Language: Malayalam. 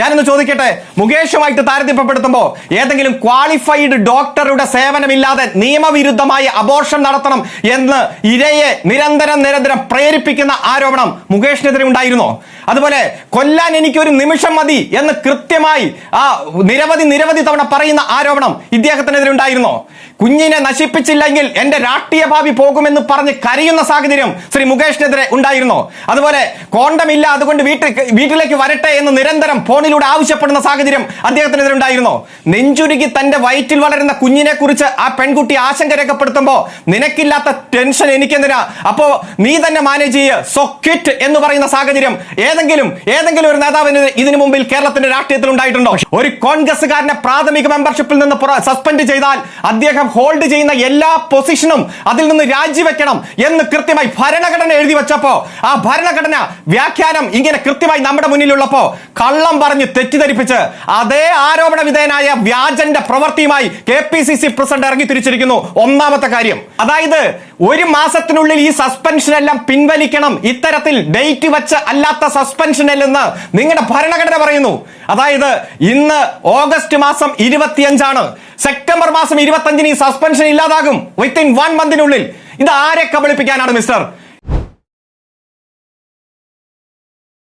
ഞാനൊന്ന് ചോദിക്കട്ടെ, മുകേഷുമായിട്ട് താരതമ്യപ്പെടുത്തുമ്പോൾ ഏതെങ്കിലും ക്വാളിഫൈഡ് ഡോക്ടറുടെ സേവനമില്ലാതെ നിയമവിരുദ്ധമായി അബോർഷൻ നടത്തണം എന്ന് ഇരയെ നിരന്തരം പ്രേരിപ്പിക്കുന്ന ആരോപണം മുകേഷിനെതിരെ ഉണ്ടായിരുന്നോ? അതുപോലെ കൊല്ലാൻ എനിക്കൊരു നിമിഷം മതി എന്ന് കൃത്യമായി നിരവധി തവണ പറയുന്ന ആരോപണം ഇദ്ദേഹത്തിനെതിരെ ഉണ്ടായിരുന്നോ? കുഞ്ഞിനെ നശിപ്പിച്ചില്ലെങ്കിൽ എന്റെ രാഷ്ട്രീയ ഭാവി പോകുമെന്ന് പറഞ്ഞ് കരയുന്ന സാഹചര്യം ശ്രീ മുകേഷിനെതിരെ ഉണ്ടായിരുന്നോ? അതുപോലെ കോണ്ടം ഇല്ല, അതുകൊണ്ട് വീട്ടിലേക്ക് വരട്ടെ എന്ന് നിരന്തരം ഫോണിലൂടെ ആവശ്യപ്പെടുന്ന സാഹചര്യം അദ്ദേഹത്തിനെതിരെ ഉണ്ടായിരുന്നോ? നെഞ്ചുരുകി തന്റെ വയറ്റിൽ വളരുന്ന കുഞ്ഞിനെ കുറിച്ച് ആ പെൺകുട്ടി ആശങ്ക രേഖപ്പെടുത്തുമ്പോ നിനക്കില്ലാത്ത ടെൻഷൻ എനിക്കെന്തിനാ, അപ്പോ നീ തന്നെ മാനേജ് ചെയ്യ്, സോ ക്വിറ്റ് എന്ന് പറയുന്ന സാഹചര്യം ഏതെങ്കിലും ഒരു നേതാവിന് ഇതിനു മുമ്പിൽ കേരളത്തിന്റെ രാഷ്ട്രീയത്തിൽ ഉണ്ടായിട്ടുണ്ടോ? ഒരു കോൺഗ്രസ്സുകാരനെ പ്രാഥമിക മെമ്പർഷിപ്പിൽ നിന്ന് സസ്പെൻഡ് ചെയ്താൽ അദ്ദേഹം ഹോൾഡ് ചെയ്യുന്ന എല്ലാ പൊസിഷനും അതിൽ നിന്ന് രാജിവെക്കണം എന്ന് കൃത്യമായി ഭരണഘടന എഴുതി വെച്ചപ്പോ ആ ഭരണഘടന വ്യാഖ്യാനം ഇങ്ങനെ കൃത്യമായി നമ്മുടെ മുന്നിലുള്ളപ്പോ കള്ളം പറഞ്ഞ് തെറ്റിദ്ധരിപ്പിച്ച് അതേ ആരോപണ വിധേയനായ വ്യാജന്റെ പ്രവൃത്തിയുമായി KPCC പ്രസിഡന്റ് ഇറങ്ങി തിരിച്ചിരിക്കുന്നു. ഒന്നാമത്തെ കാര്യം, അതായത് ഒരു മാസത്തിനുള്ളിൽ ഈ സസ്പെൻഷൻ എല്ലാം പിൻവലിക്കണം, ഇത്തരത്തിൽ ഡേറ്റ് വെച്ച് അല്ലാത്ത സസ്പെൻഷനില്ലെന്ന് നിങ്ങളുടെ ഭരണഘടന പറയുന്നു. അതായത് ഇന്ന് ഓഗസ്റ്റ് മാസം 25 സെപ്റ്റംബർ മാസം 25 ഈ സസ്പെൻഷൻ ഇല്ലാതാകും വിത്തിൻ 1 മന്തിനുള്ളിൽ. ഇത് ആരെ കബളിപ്പിക്കാനാണ് മിസ്റ്റർ?